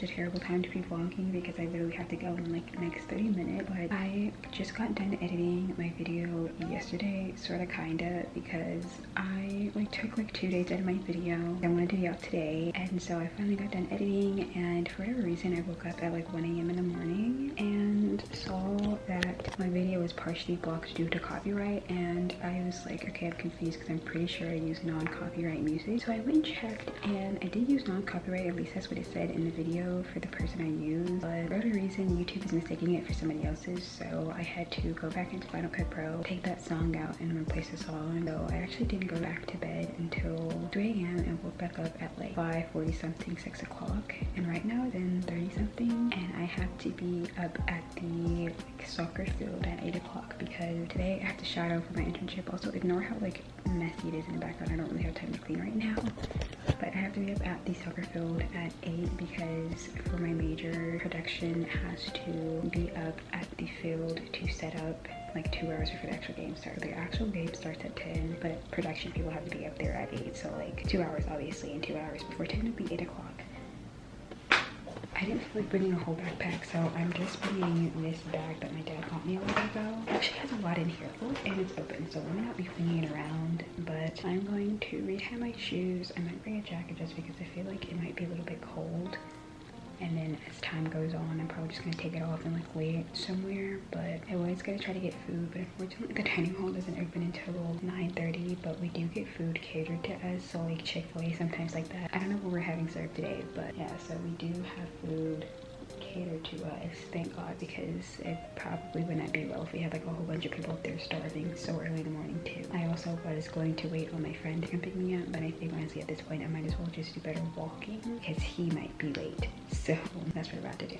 such a terrible time to be vlogging because I literally have to go in like the next 30 minutes. But I just got done editing my video yesterday, sort of kinda, because I like took like 2 days to edit my video. I wanted to be out today, and so I finally got done editing, and for whatever reason I woke up at like 1 a.m. in the morning and saw that my video was partially blocked due to copyright, and I was like, okay, I'm confused because I'm pretty sure I used non-copyright music. So I went and checked, and I did use non-copyright, at least that's what it said in the video for the person I used, but for whatever reason YouTube is mistaking it for somebody else's, so I had to go back into Final Cut Pro, take that song out, and replace the song. So I actually didn't go back to bed until 3 a.m. and woke back up at like 5:40 something, 6 o'clock, and right now it's 30 something, and I have to be up at the like soccer field at 8 o'clock because today I have to shadow for my internship. Also ignore how like messy it is in the background. I don't really have time to clean right now, but I have to be up at the soccer field at 8 because for my major, production has to be up at the field to set up like 2 hours before the actual game starts. The actual game starts at 10, but production people have to be up there at 8, so like 2 hours obviously, and 2 hours before 10 would be 8 o'clock. I didn't feel like bringing a whole backpack, so I'm just bringing this bag that my dad got me a while ago. It actually has a lot in here, and it's open, so I may not be flinging it around, but I'm going to retie my shoes. I might bring a jacket just because I feel like it might be a little bit cold, and then as time goes on I'm probably just gonna take it off and like lay it somewhere. But I was gonna try to get food, but unfortunately the dining hall doesn't open until 9:30, but we do get food catered to us, so like Chick-fil-A, sometimes like that. I don't know what we're having served today, but yeah, so we do have food catered to us, thank God, because it probably would not be well if we had like a whole bunch of people up there starving so early in the morning too. I also was going to wait on my friend to come pick me up, but I think honestly at this point I might as well just do better walking because he might be late. So that's what we're about to do.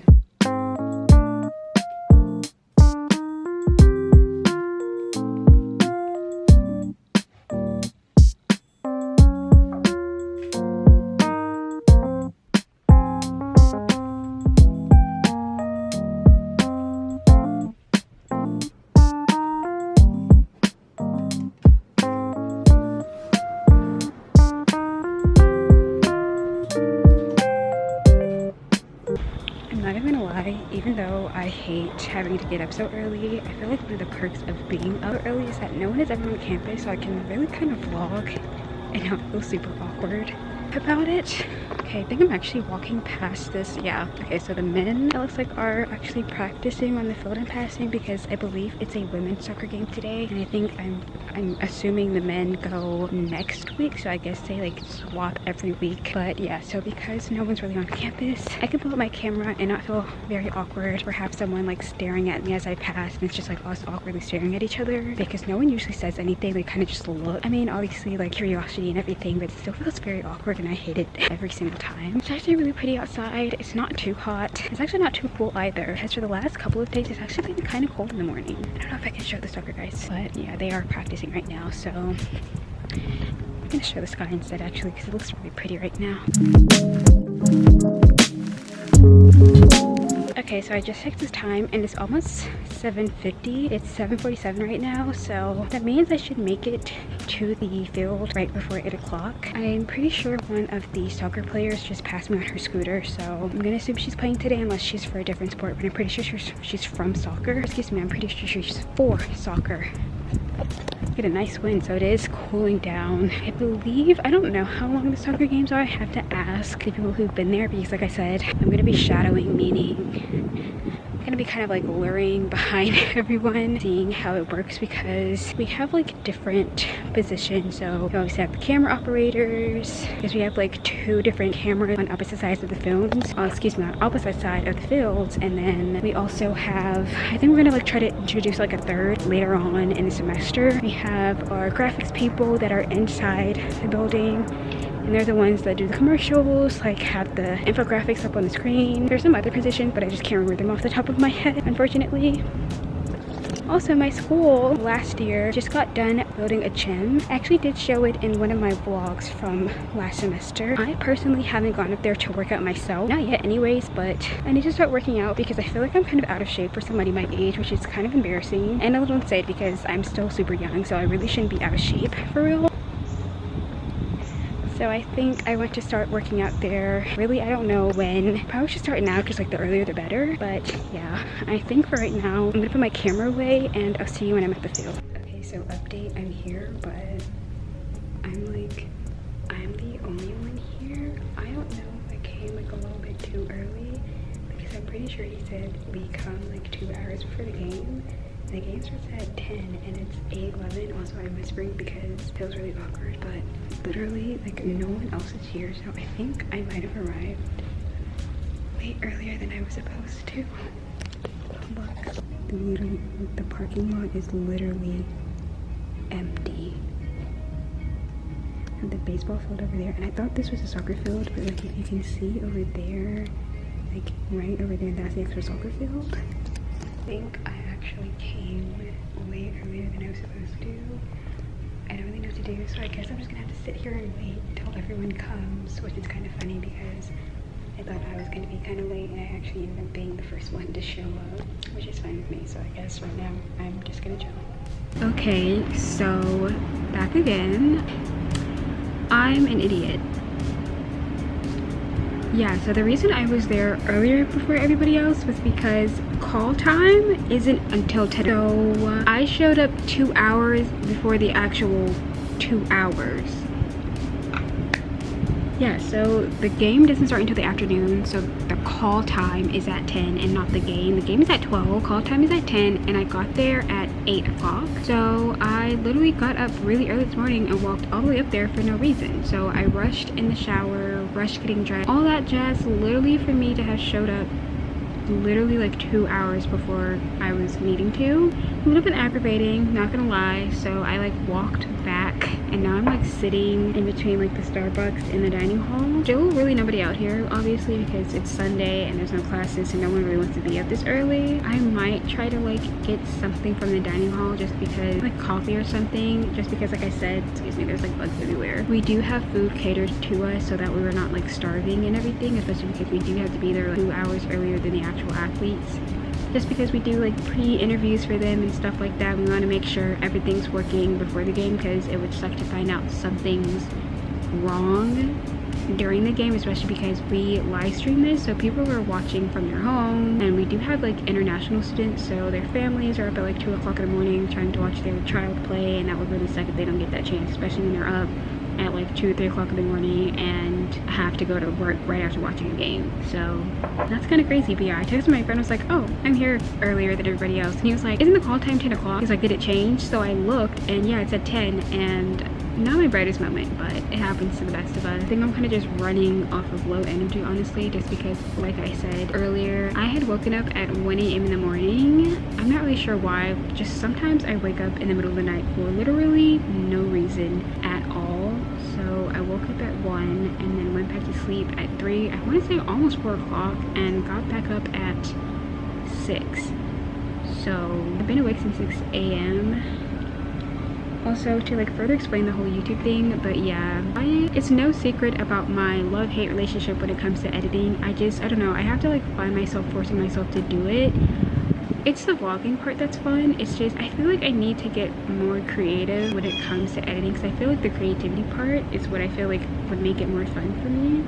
Even though I hate having to get up so early, I feel like one of the perks of being up early is that no one is ever on campus, so I can really kind of vlog and not feel super awkward about it. Okay, I think I'm actually walking past this. Yeah, okay, so the men, it looks like, are actually practicing on the field I'm passing because I believe it's a women's soccer game today, and I think I'm assuming the men go next week, so I guess they like swap every week. But yeah, so because no one's really on campus, I can pull up my camera and not feel very awkward or have someone like staring at me as I pass, and it's just like us awkwardly staring at each other because no one usually says anything. They kind of just look. I mean, obviously like curiosity and everything, but it still feels very awkward, and I hate it every single time. It's actually really pretty outside. It's not too hot. It's actually not too cool either, because for the last couple of days it's actually been kind of cold in the morning. I don't know if I can show the soccer guys, but yeah, they are practicing right now, so I'm gonna show the sky instead actually because it looks really pretty right now. Okay, so I just checked this time and it's almost 7:50. It's 7:47 right now, so that means I should make it to the field right before 8 o'clock. I'm pretty sure one of the soccer players just passed me on her scooter, so I'm gonna assume she's playing today unless she's for a different sport, but I'm pretty sure she's from soccer. Excuse me, I'm pretty sure she's for soccer. Get a nice wind, so it is cooling down. I believe, I don't know how long the soccer games are. I have to ask the people who've been there because like I said, I'm gonna be shadowing, meaning I'm gonna be kind of like luring behind everyone, seeing how it works, because we have like different positions. So we always have the camera operators, because we have like 2 different cameras on opposite sides of the fields. Excuse me, on opposite side of the fields. And then we also have, I think we're gonna like try to introduce like a 3rd later on in the semester. We have our graphics people that are inside the building, and they're the ones that do the commercials, like have the infographics up on the screen. There's some other positions, but I just can't remember them off the top of my head, unfortunately. Also, my school last year just got done building a gym. I actually did show it in one of my vlogs from last semester. I personally haven't gone up there to work out myself, not yet anyways, but I need to start working out because I feel like I'm kind of out of shape for somebody my age, which is kind of embarrassing and a little insane because I'm still super young, so I really shouldn't be out of shape for real. So I think I want to start working out there. Really, I don't know when. Probably should start now because like the earlier the better. But yeah, I think for right now, I'm gonna put my camera away and I'll see you when I'm at the field. Okay, so update, I'm here, but I'm the only one here. I don't know if I came like a little bit too early because I'm pretty sure he said we come like 2 hours before the game. The game starts at 10 and it's 8:11. Also, I'm whispering because it feels really awkward, but literally like no one else is here, so I think I might have arrived way earlier than I was supposed to. Look, the parking lot is literally empty. And the baseball field over there, and I thought this was a soccer field, but like if you can see over there, like right over there, that's the extra soccer field. I think I actually came way earlier than I was supposed to. I don't really know what to do, so I guess I'm just gonna have to sit here and wait until everyone comes, which is kind of funny because I thought I was gonna be kind of late and I actually ended up being the first one to show up, which is fine with me. So I guess right now I'm just gonna chill. Okay, so back again. I'm an idiot. Yeah, so the reason I was there earlier before everybody else was because call time isn't until 10. So I showed up 2 hours before the actual 2 hours. Yeah, so the game doesn't start until the afternoon, so the call time is at 10 and not the game. The game is at 12, call time is at 10, and I got there at 8 o'clock. So I literally got up really early this morning and walked all the way up there for no reason. So I rushed in the shower, rushed getting dressed, all that jazz, literally for me to have showed up literally like 2 hours before I was needing to. A little bit aggravating, not gonna lie. So I like walked back and now I'm like sitting in between like the Starbucks and the dining hall. Still really nobody out here, obviously, because it's Sunday and there's no classes and no one really wants to be up this early. I might try to like get something from the dining hall just because, like coffee or something, just because like I said, excuse me, there's like bugs everywhere. We do have food catered to us so that we were not like starving and everything, especially because we do have to be there like 2 hours earlier than the actual athletes. Just because we do like pre-interviews for them and stuff like that. We want to make sure everything's working before the game because it would suck to find out something's wrong during the game, especially because we live stream this, so people are watching from their home, and we do have like international students, so their families are up at like 2 o'clock in the morning trying to watch their child play, and that would really suck if they don't get that chance, especially when they're up at like 2 or 3 o'clock in the morning and have to go to work right after watching a game. So that's kind of crazy. But yeah, I texted my friend, I was like, oh, I'm here earlier than everybody else, and he was like, isn't the call time 10 o'clock? He's like, did it change? So I looked and yeah, it said 10, and not my brightest moment, but it happens to the best of us. I think I'm kind of just running off of low energy, honestly, just because like I said earlier, I had woken up at 1 a.m. in the morning. I'm not really sure why, just sometimes I wake up in the middle of the night for literally no reason at all. So I woke up at 1 and then went back to sleep at 3, I want to say almost 4 o'clock, and got back up at 6. So I've been awake since 6 a.m. Also, to like further explain the whole YouTube thing, but yeah, it's no secret about my love-hate relationship when it comes to editing. I don't know, I have to like find myself forcing myself to do it. It's the vlogging part that's fun. It's just I feel like I need to get more creative when it comes to editing, because I feel like the creativity part is what I feel like would make it more fun for me.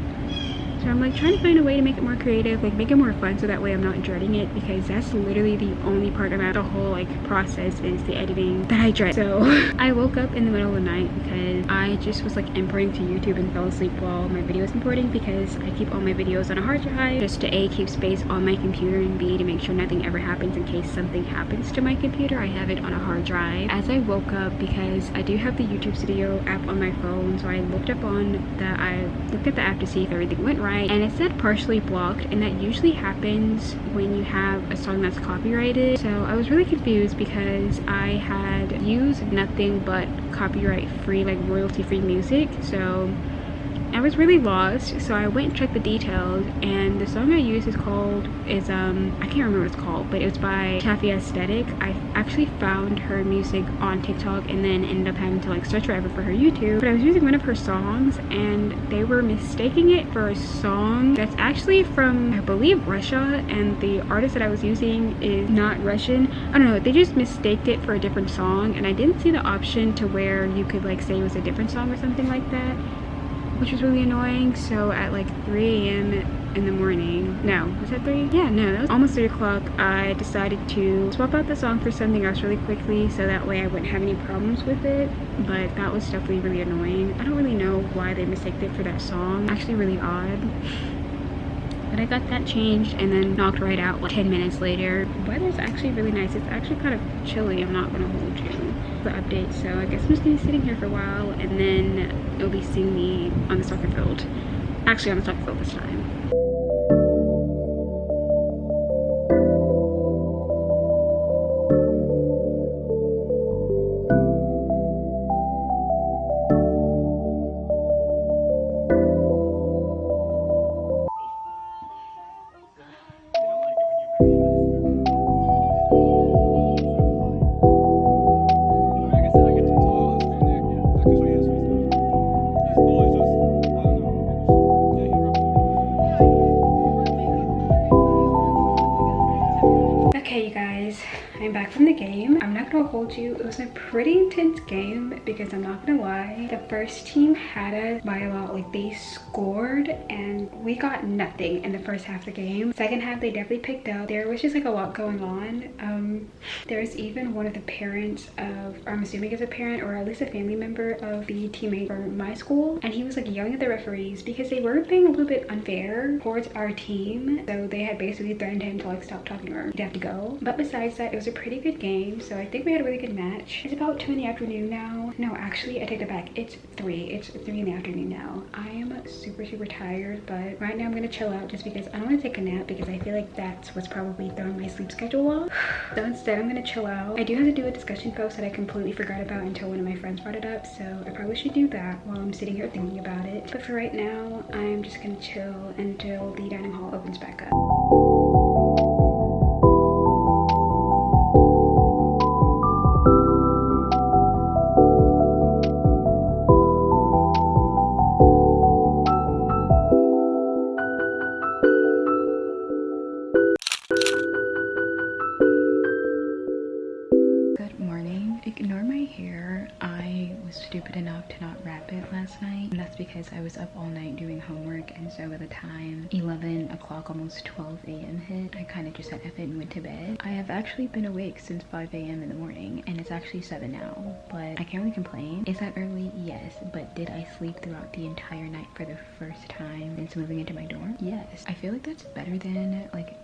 So I'm like trying to find a way to make it more creative, like make it more fun, so that way I'm not dreading it, because that's literally the only part about the whole like process is the editing that I dread. So I woke up in the middle of the night because I just was like importing to YouTube and fell asleep while my video was importing, because I keep all my videos on a hard drive just to A, keep space on my computer, and B, to make sure nothing ever happens in case something happens to my computer. I have it on a hard drive. As I woke up, because I do have the YouTube Studio app on my phone, so I looked at the app to see if everything went right, and it said partially blocked, and that usually happens when you have a song that's copyrighted. So I was really confused because I had used nothing but copyright free, like royalty free music, so I was really lost. So I went and checked the details, and the song I used I can't remember what it's called, but it was by Taffy Aesthetic. I actually found her music on TikTok and then ended up having to like search forever for her YouTube. But I was using one of her songs and they were mistaking it for a song that's actually from, I believe, Russia, and the artist that I was using is not Russian. I don't know, they just mistaked it for a different song, and I didn't see the option to where you could like say it was a different song or something like that, which was really annoying. So at like 3 a.m. in the morning, no, was that 3? Yeah, no, that was almost 3 o'clock. I decided to swap out the song for something else really quickly so that way I wouldn't have any problems with it. But that was definitely really annoying. I don't really know why they mistaked it for that song. Actually really odd. But I got that changed and then knocked right out like 10 minutes later. The weather's actually really nice. It's actually kind of chilly, I'm not gonna hold you. The update, so I guess I'm just gonna be sitting here for a while and then you'll be seeing me on the soccer field. Actually on the soccer field this time. Okay, you guys, I'm back from the game. I'm not gonna hold you. It was a pretty intense game because I'm not gonna lie. The first team had us by a lot. Like, they scored and we got nothing in the first half of the game. Second half, they definitely picked up. There was just like a lot going on. There's even one of the parents of, or I'm assuming it's a parent or at least a family member of the teammate for my school. And he was like yelling at the referees because they were being a little bit unfair towards our team. So they had basically threatened him to like stop talking or he'd have to go. But besides that, it was a pretty good game. So I think we had a really good match. It's about 2 in the afternoon now. No, actually, I take that back. It's 3. It's 3 in the afternoon now. I am super tired, but right now I'm gonna chill out just because I don't want to take a nap because I feel like that's what's probably throwing my sleep schedule off. So instead, I'm gonna chill out. I do have to do a discussion post that I completely forgot about until one of my friends brought it up. So I probably should do that while I'm sitting here thinking about it. But for right now, I'm just gonna chill until the dining hall opens back up. Ignore my hair. I was stupid enough to not wrap it last night, and that's because I was up all night doing homework, and so by the time 11 o'clock, almost 12 a.m. hit, I kind of just said F it and went to bed. I have actually been awake since 5 a.m. in the morning, and it's actually 7 now, but I can't really complain. Is that early? Yes, but did I sleep throughout the entire night for the first time since moving into my dorm? Yes. I feel like that's better than like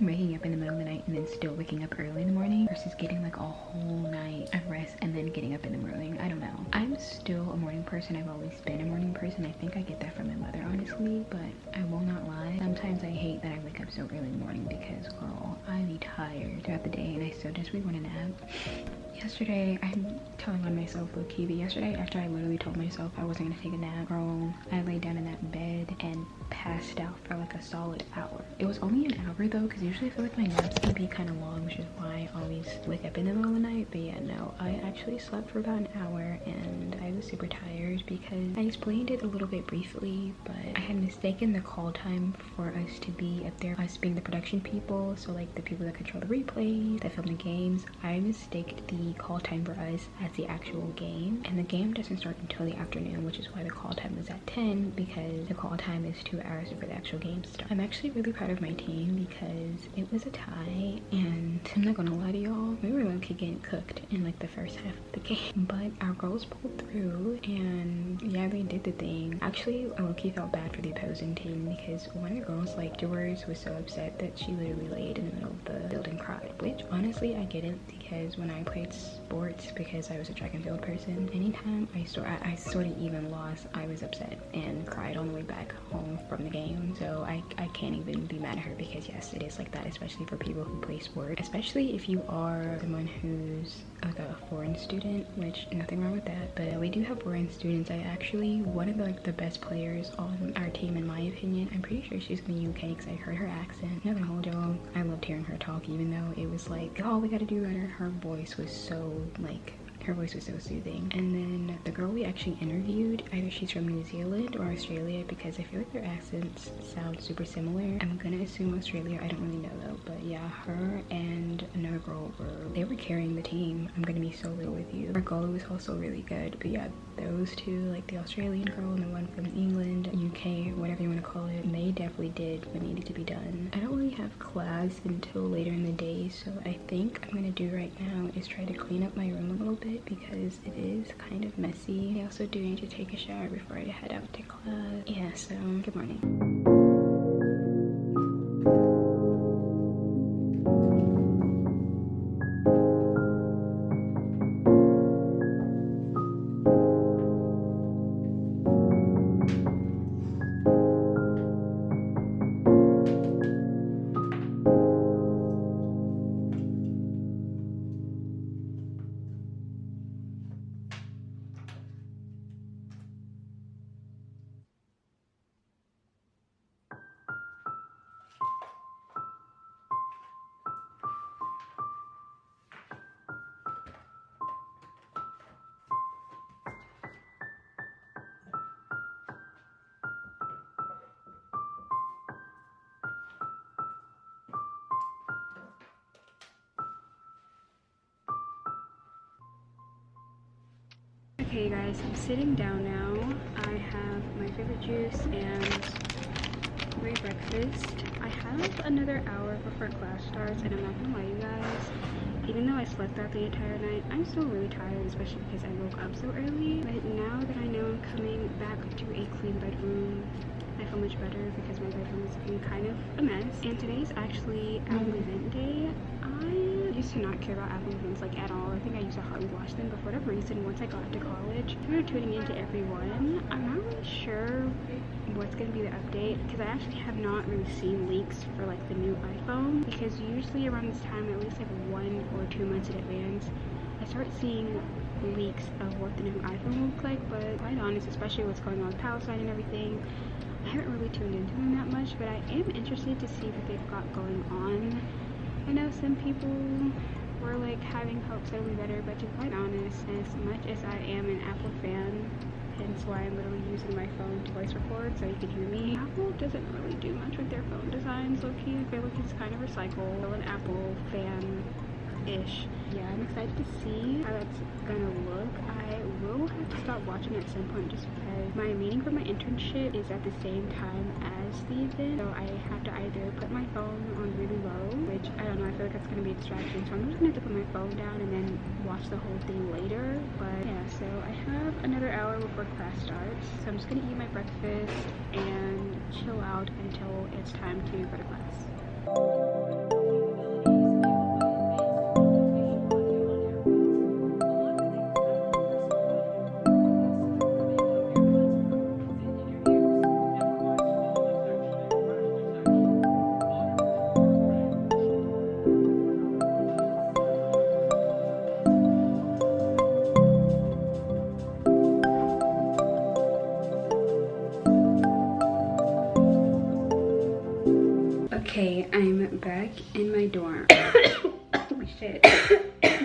waking up in the middle of the night and then still waking up early in the morning versus getting like a whole night of rest and then getting up in the morning. I don't know. I'm still a morning person. I've always been a morning person. I think I get that from my mother, honestly, but I will not lie. Sometimes I hate that I wake up so early in the morning because, girl, I be tired throughout the day and I so desperately want a nap. Yesterday, I'm telling on myself low-key, but yesterday after I literally told myself I wasn't gonna take a nap, girl, I laid down in that bed and passed out for like a solid hour. It was only an hour though, because usually I feel like my naps can be kind of long, which is why I always wake up in the middle of the night. But yeah, no, I actually slept for about an hour and I was super tired because I explained it a little bit briefly, but I had mistaken the call time for us to be up there, us being the production people, so like the people that control the replays, that film the games. I mistaked the call time for us as the actual game, and the game doesn't start until the afternoon, which is why the call time was at 10, because the call time is 2 hours before the actual game starts. I'm actually really proud of my team because it was a tie, and I'm not gonna lie to y'all, we were low-key getting cooked in like the first half of the game, but our girls pulled through and yeah, they did the thing. Actually, I low-key felt bad for the opposing team because one of the girls, like Doris, was so upset that she literally laid in the middle of the field and cried, which honestly I get it, because when I played sports, because I was a track and field person, anytime I sort of even lost, I was upset and cried on the way back home from the game. So I can't even be mad at her, because yes, it is like that, especially for people who play sport, especially if you are someone who's like a foreign student, which nothing wrong with that, but we do have foreign students. I actually, one of the best players on our team in my opinion, I'm pretty sure she's from the UK because I heard her accent. Not gonna hold y'all, I loved hearing her talk, even though it was like all we gotta do, and her voice was so like Her voice was so soothing. And then the girl we actually interviewed, either she's from New Zealand or Australia, because I feel like their accents sound super similar. I'm gonna assume Australia, I don't really know though. But yeah, her and another girl they were carrying the team. I'm gonna be so real with you. Our goal was also really good, but yeah, those two, like the Australian girl and the one from England, UK, whatever you want to call it, they definitely did what needed to be done. I don't really have class until later in the day, so I think I'm gonna do right now is try to clean up my room a little bit because it is kind of messy. I also do need to take a shower before I head out to class. Yeah, so good morning. Okay guys, I'm sitting down now. I have my favorite juice and great breakfast. I have another hour before class starts, and I'm not gonna lie you guys, even though I slept out the entire night, I'm still really tired, especially because I woke up so early. But now that I know I'm coming back to a clean bedroom, I feel much better because my bedroom is looking kind of a mess. And today's actually Apple event day. I used to not care about Apple events like at all. I think I used to hardly watch them, but for whatever reason, once I got to college, I started tuning into every one. I'm not really sure what's going to be the update because I actually have not really seen leaks for like the new iPhone, because usually around this time, at least like 1 or 2 months in advance, I start seeing leaks of what the new iPhone will look like. But quite honest, especially what's going on with Palestine and everything, I haven't really tuned into them that much, but I am interested to see what they've got going on. I know some people were like having hopes that it'll be better, but to be quite honest, as much as I am an Apple fan, hence why I'm literally using my phone to voice record so you can hear me, Apple doesn't really do much with their phone designs, low-key. I feel like it's kind of recycled. I'm an Apple fan-ish. Yeah, I'm excited to see how that's gonna look. I will have to stop watching at some point just because my meeting for my internship is at the same time as the event, so I have to either put my phone on really low, which I don't know, I feel like that's gonna be a distraction, so I'm just gonna have to put my phone down and then watch the whole thing later. But yeah, so I have another hour before class starts, so I'm just gonna eat my breakfast and chill out until it's time to go to class. Okay, I'm back in my dorm. Oh shit.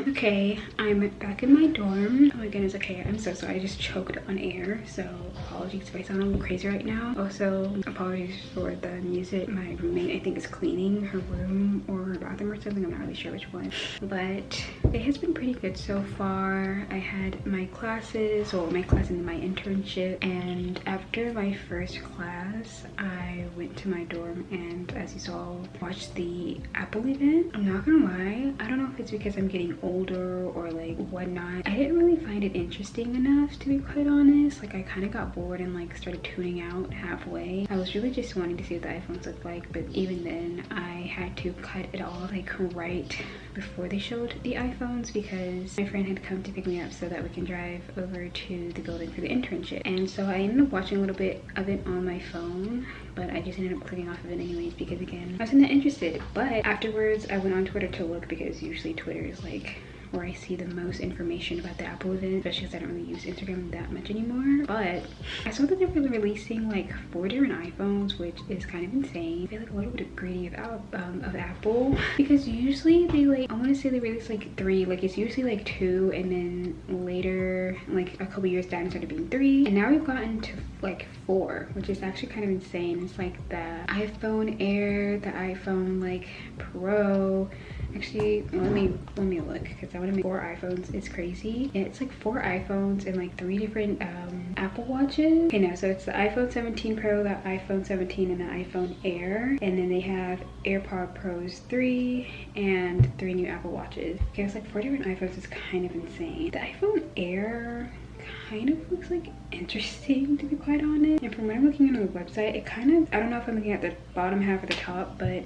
Okay, I'm back in my dorm. Oh my goodness, okay, I'm so sorry. I just choked on air, so apologies if I sound a little crazy right now. Also, apologies for the music. My roommate, I think, is cleaning her room or her bathroom or something. I'm not really sure which one. But it has been pretty good so far. I had my classes, or my class and my internship, and after my first class, I went to my dorm and, as you saw, watched the Apple event. I'm not gonna lie, I don't know if it's because I'm getting older or like whatnot. I didn't really find it interesting enough, to be quite honest. Like, I kind of got bored and like started tuning out halfway. I was really just wanting to see what the iPhones looked like, but even then I had to cut it off like right before they showed the iPhones because my friend had come to pick me up so that we can drive over to the building for the internship. And so I ended up watching a little bit of it on my phone, but I just ended up clicking off of it anyways because, again, I wasn't that interested. But afterwards I went on Twitter to look, because usually Twitter is like where I see the most information about the Apple event, especially because I don't really use Instagram that much anymore. But I saw that they were releasing like 4 different iPhones, which is kind of insane. I feel like a little bit greedy of Apple, because usually they like, I want to say they release like 3, like it's usually like 2, and then later like a couple years down it started being 3, and now we've gotten to like 4, which is actually kind of insane. It's like the iPhone Air, the iPhone like Pro. Actually, let me look, because I want to make 4 iPhones. It's crazy. And it's like 4 iPhones and like 3 different Apple Watches. Okay, no, so it's the iPhone 17 Pro, the iPhone 17, and the iPhone Air. And then they have AirPod Pros 3 and 3 new Apple Watches. Okay, it's like 4 different iPhones. It's kind of insane. The iPhone Air kind of looks like interesting, to be quite honest. And from what I'm looking at on the website, it kind of, I don't know if I'm looking at the bottom half or the top, but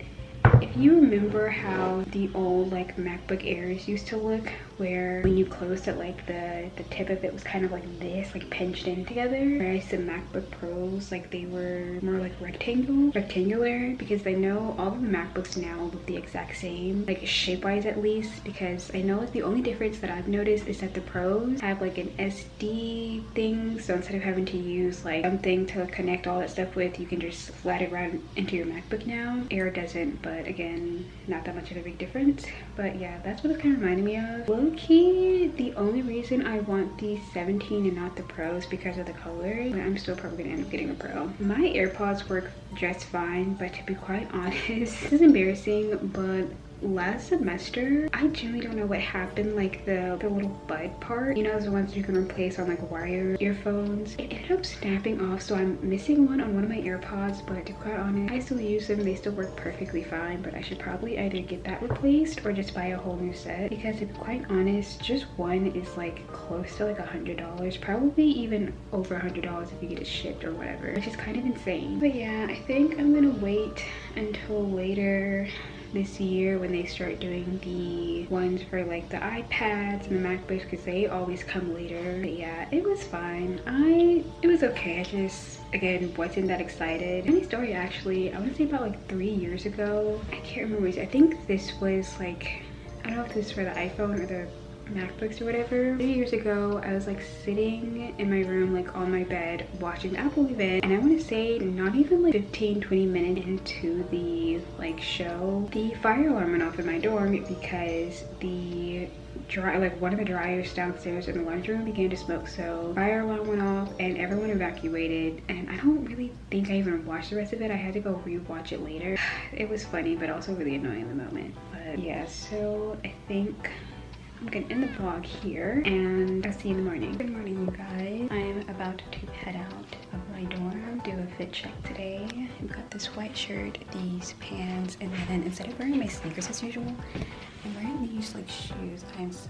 if you remember how the old like MacBook Airs used to look, where when you closed it, like the tip of it was kind of like this, like pinched in together, whereas the MacBook Pros, like they were more like rectangular, because I know all of the MacBooks now look the exact same, like shape wise at least, because I know like the only difference that I've noticed is that the Pros have like an SD thing, so instead of having to use like something to connect all that stuff with, you can just slide it right into your MacBook now. Air doesn't, but again, not that much of a big difference. But yeah, that's what it's kind of reminding me of. Low-key, the only reason I want the 17 and not the Pros because of the color, but I'm still probably gonna end up getting a Pro. My AirPods work just fine, but to be quite honest, this is embarrassing, but last semester I genuinely don't know what happened, like the little bud part, you know, the ones you can replace on like wire earphones, it ended up snapping off, so I'm missing one on one of my AirPods. But to be quite honest, I still use them, they still work perfectly fine, but I should probably either get that replaced or just buy a whole new set, because to be quite honest, just one is like close to like $100, probably even over $100 if you get it shipped or whatever, which is kind of insane. But yeah, I think I'm gonna wait until later this year when they start doing the ones for like the iPads and the MacBooks, because they always come later. But yeah, it was fine. It was okay. I just, again, wasn't that excited. Funny story, actually, I want to say about like 3 years ago, I can't remember, I think this was like, I don't know if this is for the iPhone or the MacBooks or whatever. 3 years ago, I was like sitting in my room, like on my bed, watching the Apple event, and I want to say not even like 15-20 minutes into the like show, the fire alarm went off in my dorm because the one of the dryers downstairs in the laundry room began to smoke. So fire alarm went off and everyone evacuated, and I don't really think I even watched the rest of it. I had to go rewatch it later. It was funny, but also really annoying in the moment. But yeah, so I think I'm gonna end the vlog here, and I'll see you in the morning. Good morning, you guys. I'm about to head out of my dorm, do a fit check today. I've got this white shirt, these pants, and then instead of wearing my sneakers as usual, I'm wearing these like shoes. I'm so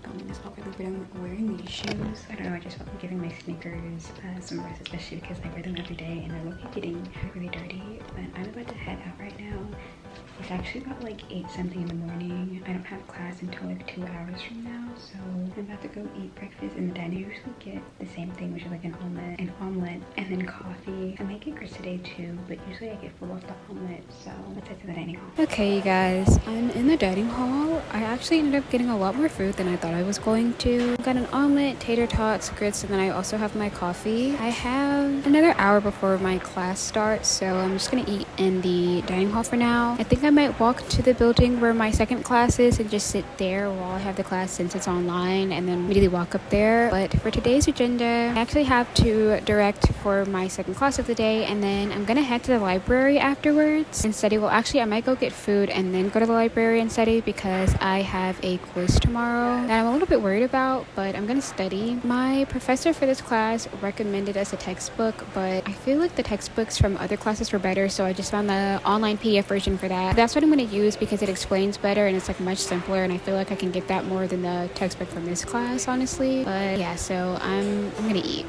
filming this all really weird. I'm wearing these shoes. I don't know, I just felt like giving my sneakers some rest, especially because I wear them every day and they're looking getting really dirty. But I'm about to head out right now. It's actually about like 8 something in the morning. I don't have class until like 2 hours from now, so I'm about to go eat breakfast. And then I usually get the same thing, which is like an omelet, and then coffee. I might get grits today too, but usually I get full off the omelet. So let's head to the dining hall. Okay, you guys, I'm in the dining hall. I actually ended up getting a lot more food than I thought I was going to. I got an omelet, tater tots, grits, and then I also have my coffee. I have another hour before my class starts, so I'm just gonna eat in the dining hall for now. I think I might walk to the building where my second class is and just sit there while I have the class, since it's online, and then immediately walk up there. But for today's agenda, I actually have to direct for my second class of the day, and then I'm gonna head to the library afterwards and study. Well, actually, I might go get food and then go to the library and study, because I have a quiz tomorrow that I'm a little bit worried about, but I'm gonna study. My professor for this class recommended us a textbook, but I feel like the textbooks from other classes were better, so I just found the online PDF version for that. That's what I'm going to use because it explains better and it's like much simpler, and I feel like I can get that more than the textbook from this class, honestly. But yeah, so I'm going to eat.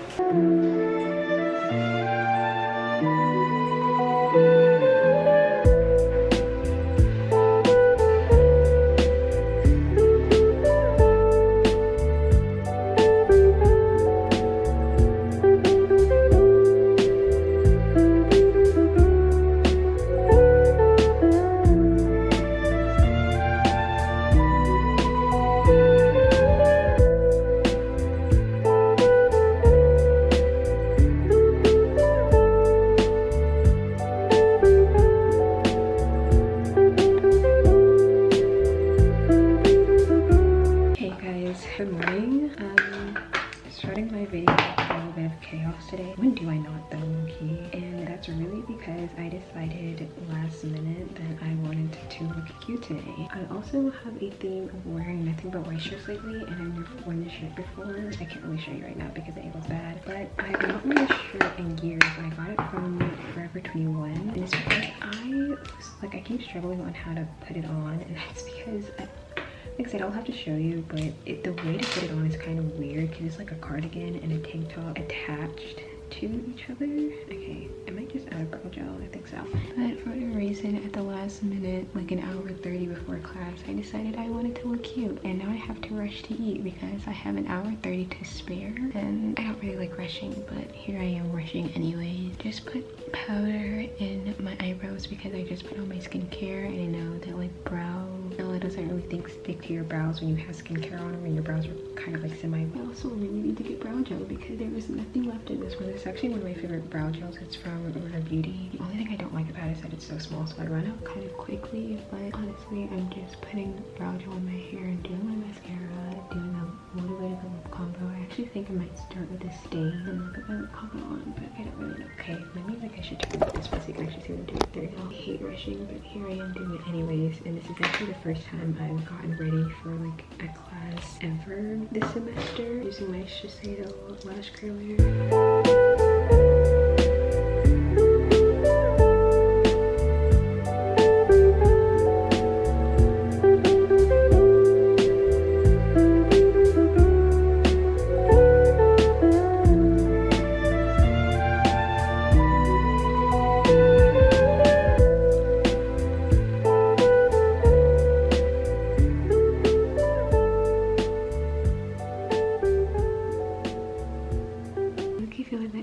Good morning. Starting my video with a little bit of chaos today. When do I not though, low-key? And that's really because I decided last minute that I wanted to look cute today. I also have a theme of wearing nothing but white shirts lately, and I've never worn this shirt before. I can't really show you right now because the angle's bad, but I have not worn this shirt in years. I got it from Forever 21, and it's because I keep struggling on how to put it on, and that's because like I said, I'll have to show you, but the way to put it on is kind of weird because it's like a cardigan and a tank top attached to each other. Okay, am I just out of brow gel? I think so. But for whatever reason, at the last minute, like an hour 30 before class, I decided I wanted to look cute. And now I have to rush to eat because I have an hour 30 to spare. And I don't really like rushing, but here I am rushing anyways. Just put powder in my eyebrows because I just put on my skincare, and I know that like it doesn't really stick to your brows when you have skincare on them and your brows are kind of like semi. I also really need to get brow gel because there was nothing left in this one. It's actually one of my favorite brow gels. It's from Rare Beauty. The only thing I don't like about it is that it's so small, so I'd run out kind of quickly. But honestly, I'm just putting brow gel in my hair and doing my mascara, doing a little bit of a lip combo. I actually think I might start with a stain and put my lip combo on, but I don't really know. Okay, maybe like I should turn off this one so you can actually see what I'm doing through. I hate rushing, but here I am doing it anyways, and this is actually the first time I've gotten ready for like a class ever this semester using my Shiseido lash curler.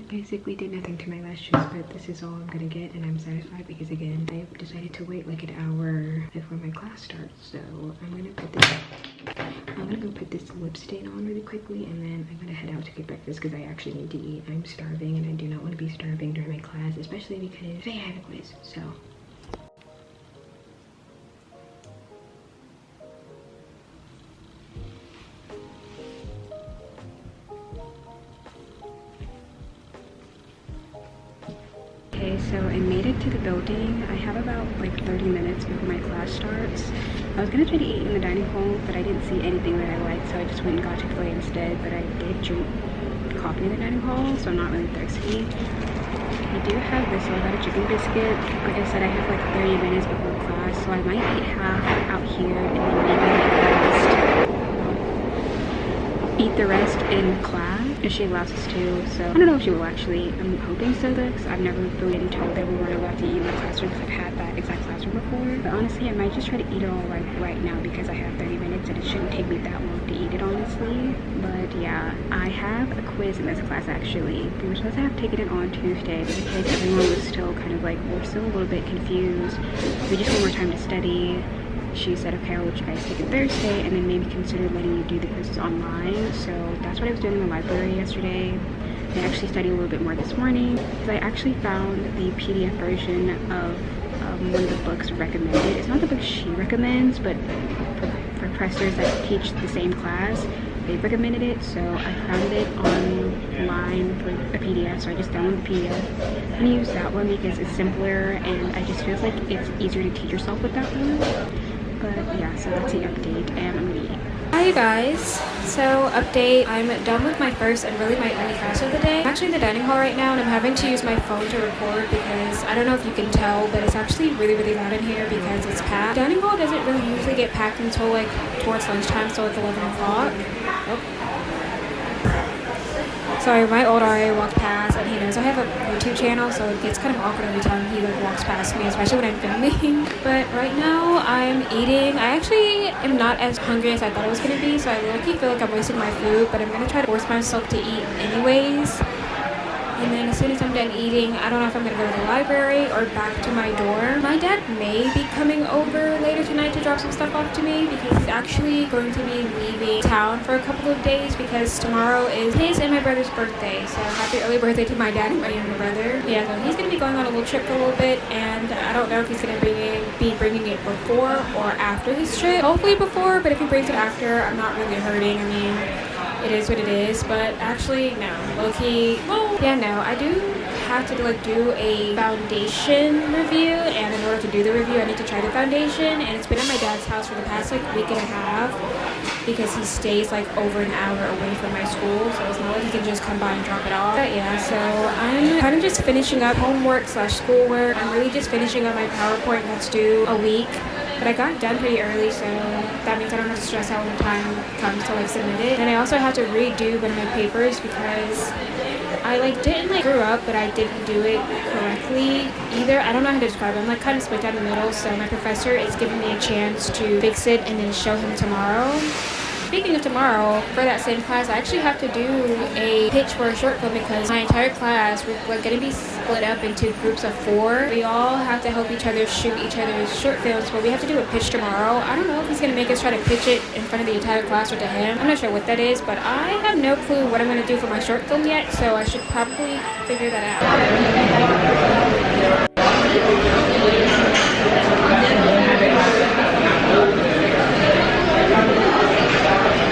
Basically did nothing to my lashes, but this is all I'm gonna get, and I'm satisfied because again I decided to wait like an hour before my class starts. So I'm gonna go put this lip stain on really quickly, and then I'm gonna head out to get breakfast because I actually need to eat. I'm starving and I do not want to be starving during my class, especially because today I have a quiz. So okay, so I made it to the building. I have about like 30 minutes before my class starts. I was gonna try to eat in the dining hall, but I didn't see anything that I liked, so I just went and got Chick-fil-A instead. But I did drink coffee in the dining hall, so I'm not really thirsty. I do have this, so I got a chicken biscuit. Like I said, I have like 30 minutes before class, so I might eat half out here and then maybe eat the rest in class if she allows us to. So I don't know if she will actually. I'm hoping so though, because I've never really been told that we weren't allowed to eat in the classroom because I've had that exact classroom before. But honestly, I might just try to eat it all right now because I have 30 minutes and it shouldn't take me that long to eat it, honestly. But yeah, I have a quiz in this class actually. We were supposed to have taken it on Tuesday, but because everyone was still kind of like, we're still a little bit confused, we just want more time to study. She said, okay, I'll let you guys take it Thursday and then maybe consider letting you do the quizzes online. So that's what I was doing in the library yesterday. I actually studied a little bit more this morning because I actually found the PDF version of one of the books recommended. It's not the book she recommends, but for professors that teach the same class, they recommended it. So I found it online for a PDF, so I just downloaded the PDF. I'm gonna use that one because it's simpler and I just feels like it's easier to teach yourself with that one. But yeah, so that's the update, and I'm gonna eat. Hi you guys, so update, I'm done with my first and really my only class of the day. I'm actually in the dining hall right now and I'm having to use my phone to record because I don't know if you can tell, but it's actually really loud in here because it's packed. The dining hall doesn't really usually get packed until like towards lunchtime, so like 11 o'clock. Sorry, my old RA walked past and he knows I have a YouTube channel, so it gets kind of awkward every time he like walks past me, especially when I'm filming. But right now I'm eating. I actually am not as hungry as I thought I was going to be, so I low-key feel like I'm wasting my food, but I'm going to try to force myself to eat anyways. And then as soon as I'm done eating, I don't know if I'm gonna go to the library or back to my dorm. My dad may be coming over later tonight to drop some stuff off to me because he's actually going to be leaving town for a couple of days because tomorrow is his and my brother's birthday. So happy early birthday to my dad and my younger brother. Yeah, so he's gonna be going on a little trip for a little bit, and I don't know if he's gonna be bringing it before or after his trip. Hopefully before, but if he brings it after, I'm not really hurting. I mean, it is what it is. But actually, no, low-key, well, yeah, no, I do have to like do a foundation review, and in order to do the review I need to try the foundation, and it's been at my dad's house for the past like week and a half because he stays like over an hour away from my school, so it's not like he can just come by and drop it off. But yeah, so I'm kind of just finishing up homework / schoolwork. I'm really just finishing up my PowerPoint that's due a week, but I got done pretty early, so that means I don't have to stress out when the time comes to like submit it. And I also have to redo one of my papers because I like didn't like screw up, but I didn't do it correctly either. I don't know how to describe it. I'm like kind of split down the middle, so my professor is giving me a chance to fix it and then show him tomorrow. Speaking of tomorrow, for that same class, I actually have to do a pitch for a short film because my entire class, we're going to be split up into groups of 4. We all have to help each other shoot each other's short films, but we have to do a pitch tomorrow. I don't know if he's going to make us try to pitch it in front of the entire class or to him. I'm not sure what that is, but I have no clue what I'm going to do for my short film yet, so I should probably figure that out.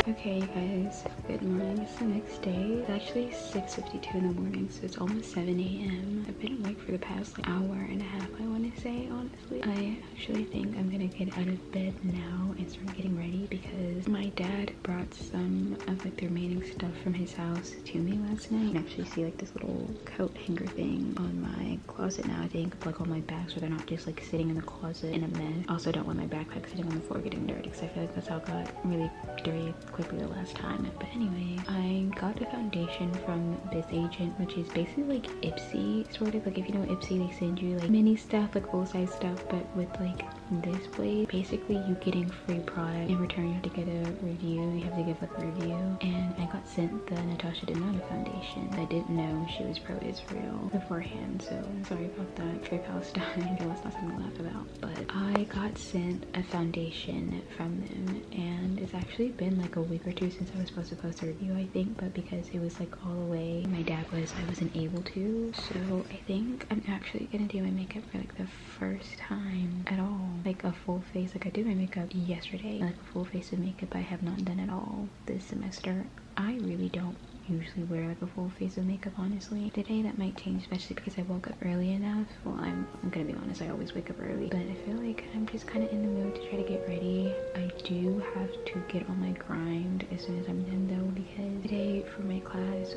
Okay, you guys, good morning. It's the next day. It's actually 6:52 in the morning, so it's almost 7 a.m. I've been awake for the past like hour and a half, I want to say, honestly. I actually think I'm gonna get out of bed now and start getting ready because my dad brought some of like the remaining stuff from his house to me last night. You can actually see like this little coat hanger thing on my closet now, I think, like all my bags, so they're not just like sitting in the closet in a mess. Also don't want my backpack sitting on the floor getting dirty because I feel like that's how it got really dirty quickly the last time. But anyway, I got a foundation from this agent, which is basically like Ipsy, sort of. Like if you know Ipsy, they send you like mini stuff, like full-size stuff, but with like this place, basically you getting free product. In return you have to get a review, you have to give like a review, and I got sent the Natasha Denona foundation. I didn't know she was pro-Israel beforehand, so sorry about that. Free Palestine, that's not something to laugh about. But I got sent a foundation from them, and it's actually been like a week or two since I was supposed to post a review, I think, but because it was like all the way my dad was, I wasn't able to. So I think I'm actually gonna do my makeup for like the first time at all, like a full face. Like I did my makeup yesterday, like a full face of makeup I have not done at all this semester. I really don't usually wear like a full face of makeup, honestly. Today that might change, especially because I woke up early enough. Well, I'm gonna be honest, I always wake up early, but I feel like I'm just kind of in the mood to try to get ready. I do have to get on my grind as soon as I'm done though, because today for my class,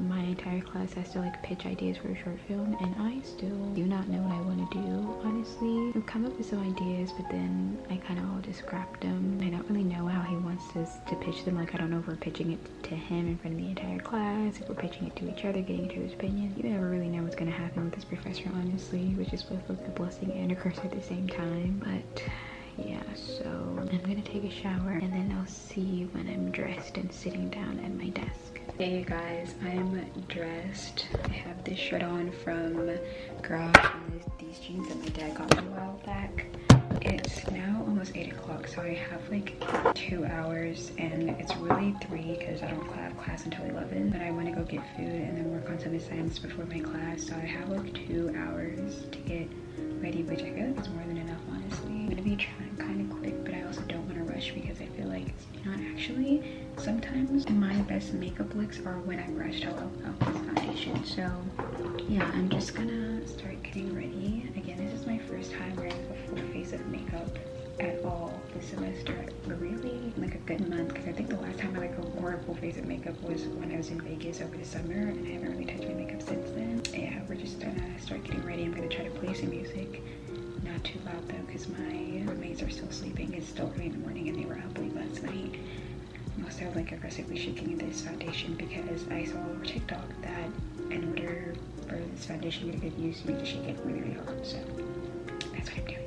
my entire class has to like pitch ideas for a short film, and I still do not know what I want to do, honestly. I've come up with some ideas, but then I kind of all just scrapped them. I don't really know how he wants to pitch them. Like I don't know if we're pitching it to him in front of the entire class, if we're pitching it to each other, getting each other's opinion. You never really know what's going to happen with this professor, honestly, which is both like a blessing and a curse at the same time. But yeah, so I'm gonna take a shower and then I'll see you when I'm dressed and sitting down at my desk. Hey you guys, I'm dressed. I have this shirt on from Garage and these jeans that my dad got me a while back. It's now almost 8 o'clock, so I have like 2 hours, and it's really 3 because I don't have class until 11, but I want to go get food and then work on some assignments before my class, so I have like 2 hours to get ready, which I feel like is more than enough, honestly. I'm gonna be trying kind of quick, but I also don't want to rush because I feel like, you know, actually sometimes my best makeup looks are when I'm rushed out of this foundation. So yeah, I'm just gonna start getting ready. Again, this is my first time wearing a full face of makeup at all this semester, but really like a good month, because I think the last time I like wore a full face of makeup was when I was in Vegas over the summer, and I haven't really touched my makeup since then. Yeah, we're just gonna start getting ready. I'm gonna try to play some music, not too loud though, because my roommates are still sleeping. It's still early in the morning and they were up late last night. I'm also like aggressively shaking this foundation because I saw over TikTok that in order for this foundation to get a good use, you need to shake it really, really hard. So that's what I'm doing.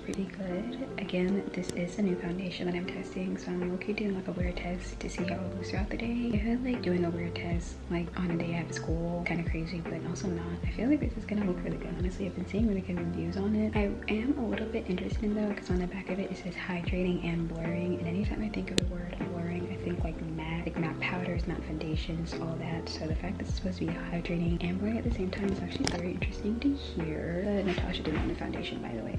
pretty good. Again, this is a new foundation that I'm testing, so I'm okay doing like a wear test to see how it looks throughout the day. I feel like doing a wear test like on a day I have school kind of crazy, but also not. I feel like this is gonna look really good. Honestly, I've been seeing really good reviews on it. I am a little bit interested in though, because on the back of it says hydrating and blurring, and anytime I think of the word blurring, I think like matte powders, matte foundations, all that. So the fact that it's supposed to be hydrating and blurring at the same time is actually very interesting to hear. Natasha did not the foundation, by the way.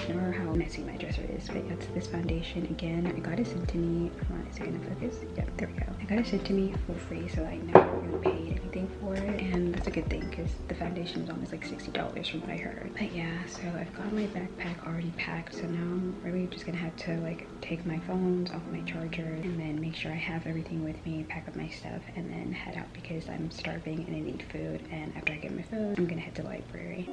Ignore how messy my dresser is, but that's this foundation. Again, I got it sent to me. Come on, is it gonna focus? Yep, there we go. I got it sent to me for free, so I never really paid anything for it, and that's a good thing because the foundation is almost like $60 from what I heard. But yeah, so I've got my backpack already packed, so now I'm really just gonna have to like take my phones off my charger and then make sure I have everything with me, pack up my stuff, and then head out because I'm starving and I need food. And after I get my food, I'm gonna head to the library.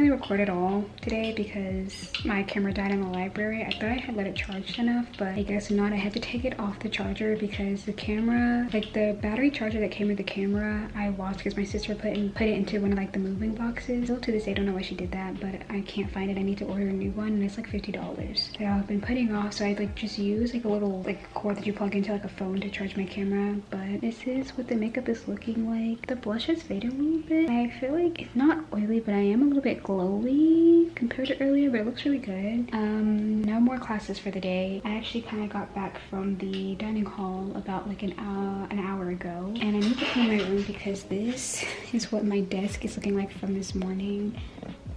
Record at all today because my camera died in the library. I thought I had let it charged enough, but I guess not. I had to take it off the charger because the camera, like the battery charger that came with the camera, I lost because my sister put it into one of like the moving boxes. Still to this day, I don't know why she did that, but I can't find it. I need to order a new one, and it's like $50. So I've been putting off, so I like just use like a little like cord that you plug into like a phone to charge my camera. But this is what the makeup is looking like. The blush has faded a little bit. I feel like it's not oily, but I am a little bit glowy compared to earlier, but it looks really good. No more classes for the day. I actually kind of got back from the dining hall about like an hour ago, and I need to clean my room because this is what my desk is looking like from this morning.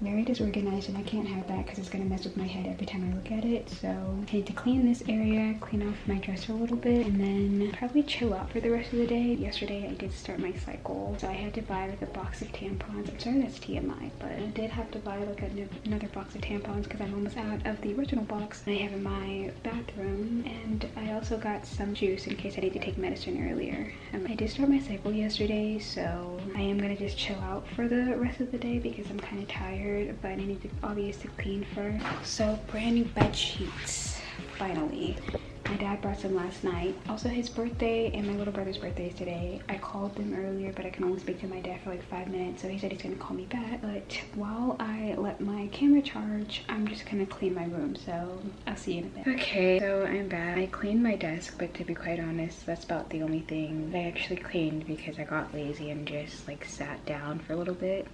very disorganized, and I can't have that because it's gonna mess with my head every time I look at it. So I need to clean this area, clean off my dresser a little bit, and then probably chill out for the rest of the day. Yesterday I did start my cycle, so I had to buy like a box of tampons. I'm sorry that's TMI, but I did have to buy like another box of tampons because I'm almost out of the original box I have in my bathroom. And I also got some juice in case I need to take medicine earlier. I did start my cycle yesterday, so I am gonna just chill out for the rest of the day because I'm kind of tired, but I need to obviously clean first. So brand new bed sheets, finally. My dad brought some last night. Also, his birthday and my little brother's birthday is today. I called them earlier, but I can only speak to my dad for like 5 minutes, so he said he's gonna call me back. But while I let my camera charge, I'm just gonna clean my room, so I'll see you in a bit. Okay, so I'm back. I cleaned my desk, but to be quite honest, that's about the only thing that I actually cleaned because I got lazy and just like sat down for a little bit.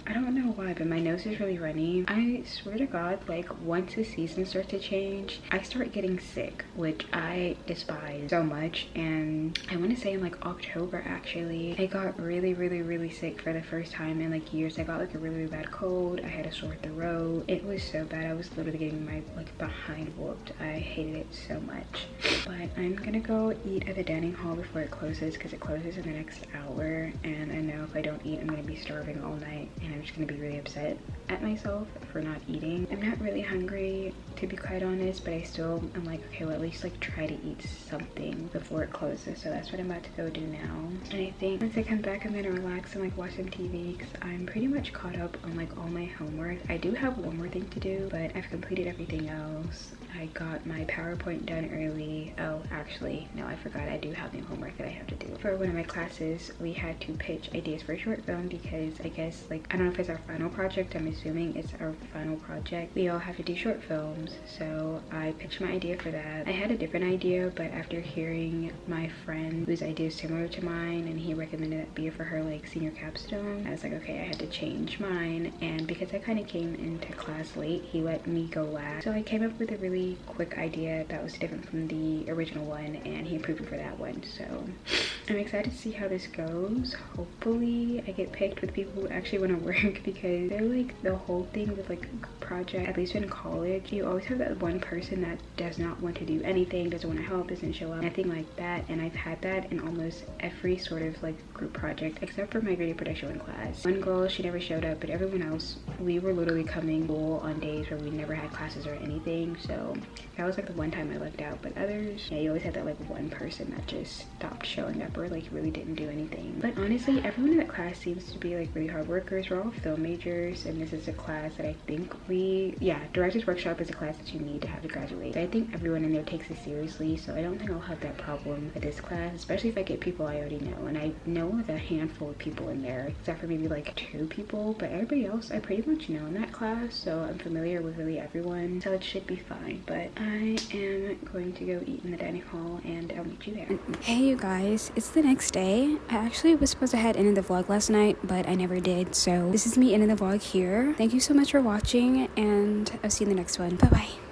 I don't know why, but my nose is really runny. I swear to God, like once the season starts to change, I start getting sick, which I despise so much. And I want to say in like October actually, I got really sick for the first time in like years. I got like a really bad cold. I had a sore throat. It was so bad. I was literally getting my like behind whooped. I hated it so much. But I'm gonna go eat at the dining hall before it closes because it closes in the next hour, and I know if I don't eat I'm gonna be starving all night, and I'm just gonna be really upset at myself for not eating. I'm not really hungry to be quite honest, but I still am like, okay, well at least like try to eat something before it closes. So that's what I'm about to go do now. And I think once I come back I'm gonna relax and like watch some TV because I'm pretty much caught up on like all my homework. I do have one more thing to do, but I've completed everything else. I got my PowerPoint done early. Oh, actually, no, I forgot. I do have new homework that I have to do. For one of my classes, we had to pitch ideas for a short film because I guess, like, I don't know if it's our final project. I'm assuming it's our final project. We all have to do short films. So I pitched my idea for that. I had a different idea, but after hearing my friend whose idea is similar to mine, and he recommended that be for her, like, senior capstone, I was like, okay, I had to change mine. And because I kind of came into class late, he let me go last. So I came up with a really quick idea that was different from the original one, and he approved me for that one. So I'm excited to see how this goes. Hopefully I get picked with people who actually want to work, because they're like the whole thing with like project, at least in college, you always have that one person that does not want to do anything, doesn't want to help, doesn't show up, anything like that. And I've had that in almost every sort of like group project except for my video production class. One girl, she never showed up, but everyone else, we were literally coming full on days where we never had classes or anything. So that was like the one time I lucked out. But others, yeah, you always had that like one person that just stopped showing up or like really didn't do anything. But honestly, everyone in that class seems to be like really hard workers. We're all film majors, and this is a class that I think director's workshop is a class that you need to have to graduate. But I think everyone in there takes it seriously, so I don't think I'll have that problem with this class, especially if I get people I already know. And I know like a handful of people in there, except for maybe like 2 people, but everybody else I pretty much know in that class, so I'm familiar with really everyone, so it should be fine. But I am going to go eat in the dining hall, and I'll meet you there. Hey you guys, it's the next day. I actually was supposed to head into the vlog last night, but I never did, so this is me ending the vlog here. Thank you so much for watching, and I'll see you in the next one. Bye bye.